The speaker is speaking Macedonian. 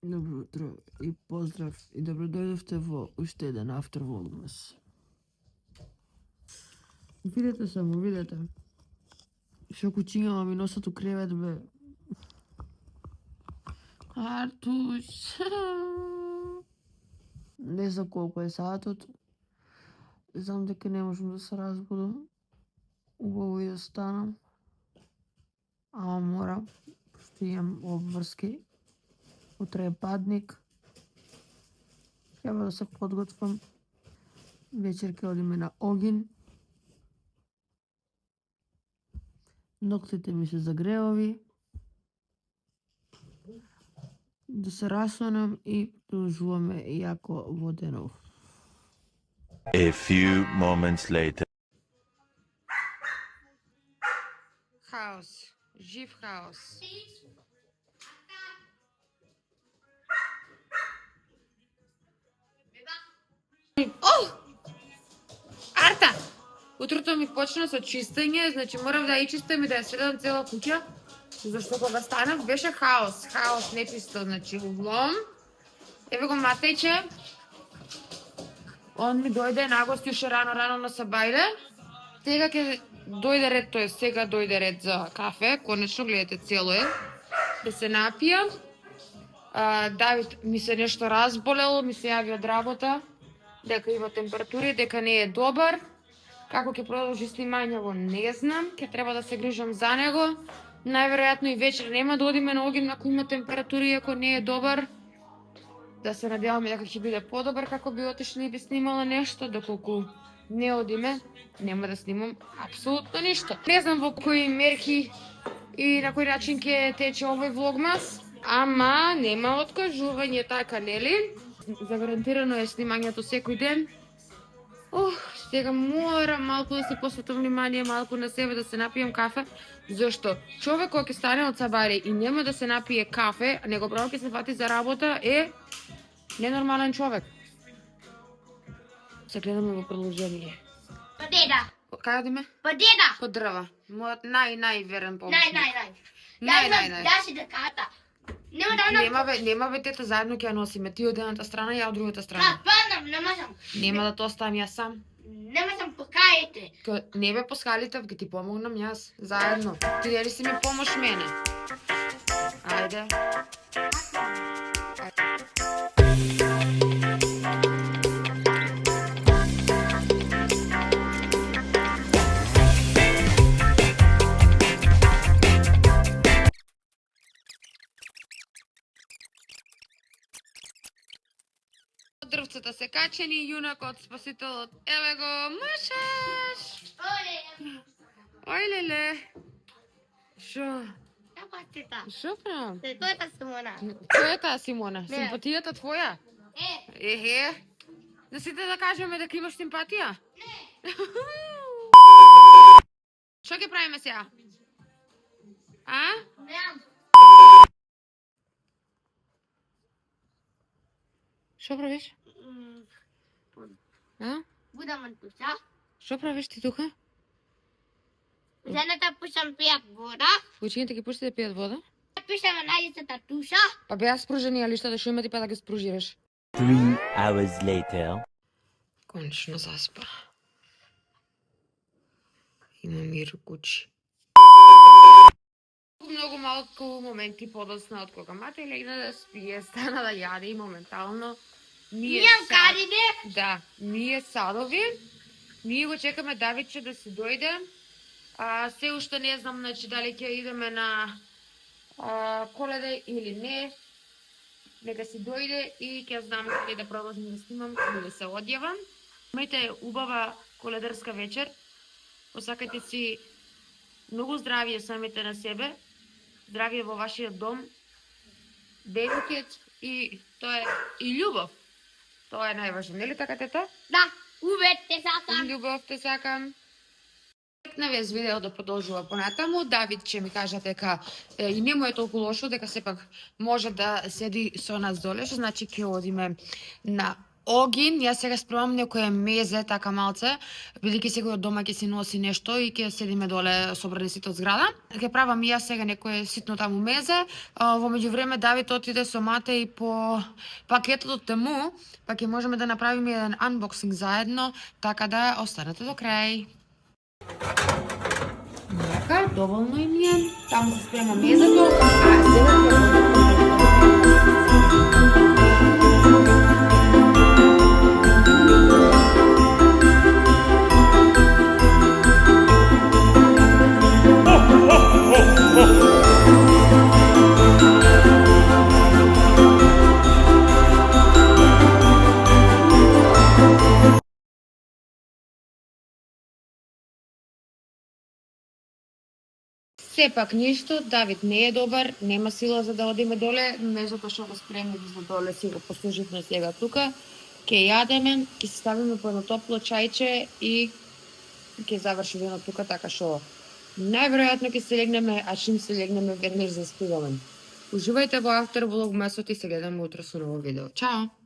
Добро утро и поздрав и добро дојдовте во уште еден After Vlogmas. Видете само, видете. Шо кучињава ми носат у кревет, бе. Артуш. Не знам колку е саатот. Знам дека не можам да се разбудам. Убаво и да станам. Ама мора, пошто имам обврски. Утре е падник. Треба да се подготвам. Вечер ќе одиме на Огин. Ноктите ми се загревави. Да се расонам и продолжуваме јако во денов. A few moments later. Хаос. Жив хаос. Арта! Утрото ми почна со чистење, значи морав да ја чистам и да ја средам цела куќа, зашто кога станав беше хаос, нечисто, значи влом. Еве го Матејче. Он ми дојде нагости уште рано на Сабајле. Сега ќе дојде ред, сега дојде ред за кафе, конечно, гледате, цело е, да се напијам. Давид ми се нешто разболело, ми се јави од работа, дека има температури, дека не е добар. Како ќе продолжи снимањето, не знам, ќе треба да се грижам за него. Најверојатно и вечер нема да одиме на Огин ако има температури, ако не е добар. Да се надеваме дека ќе биде подобар како би отишла и би снимала нешто, доколку не одиме, нема да снимам апсолутно ништо. Не знам во кои мерки и на кој начин ќе тече овој влогмас, ама нема откажување, така нели? Загарантирано е снимањето секој ден. Сега морам малку да се посветам внимание, малку на себе, да се напијам кафе, зашто човек кој ќе стане од Сабајле и нема да се напие кафе, а него право ќе се фати за работа, е ненормален човек. Се гледаме во продолжение. По деда. Кај одиме? По деда. По дрва. Мојот најверен помощник. Нај. Да си деката. Нема бе тета, заедно ќе ја носиме. Ти од едната страна, ја од другата страна. Паднам, нема сам. Нема да тоа оставам јас сам. Нема сам покајте. Не бе по скалите, ќе ти помогнам јас. Заедно. Ти дали си ми помош мене? Ајде. Дрвцата се качени, јунакот, спасителот, еве го, мушаш! Ој леле! Шо? Шо правам? Тој е Симона. Кој е таа Симона? Не. Симпатијата твоја? Ехе. Да сите да кажеме дека имаш симпатија? Не. Шо ќе правиме сега? А? Немам. Шо правиш? А? Будам туша. Шо правиш ти тука? Жената пушам пијат вода. Учените ги пушти да пијат вода? Пишаме најдецата туша. Па беа спружени, али што да шо има ти па да ги спружираш? 3 hours later. Конечно заспа. Има мир кучи. Многу малку моменти подоцна од кога Матеј легна да спие, стана да јаде и моментално Мијам карине. Да, ние садови. Ние го чекаме Давидче да се дојде. Се уште не знам, значи, дали ќе идеме на Коледа или не. Нека си дојде и ќе знам дали да продолжам да снимам или да се одјавам. Имајте убава коледарска вечер. Посакајте си многу здравје самите на себе, здравје во вашиот дом, денекет и тоа е и љубов. Тоа е најважно, нели така, тета? Да, увек те сакам. Љубов те сакам. Навес видео да продолжува понатаму. Давид ќе ми кажа дека и нему е толку лошо, дека сепак може да седи со нас доле, што значи ќе одиме на огин. Јас сега спремам некое мезе, така малце, бидејќи секој од дома ќе си носи нешто и ќе седиме доле собрани сите од зграда. Ќе правам и јас сега некое ситно таму мезе. Во меѓувреме Давид отиде со Мате и по пакетот од Тему, па ќе можеме да направиме еден unboxing заедно, така да останете до крај. Така, доволно им е. Таму се спрема мезето, а сега сепак ништо, Давид не е добар, нема сила за да одиме доле, мезото што го спремив за доле си го послуживме сега тука. Ќе јадеме, ќе се ставиме по едно топло чајче и ќе завршиме тука, така што најверојатно ќе се легнеме, а чим се легнеме веднаш заспиваме. Уживајте во After Vlogmasот и се гледаме утре со ново видео. Чао!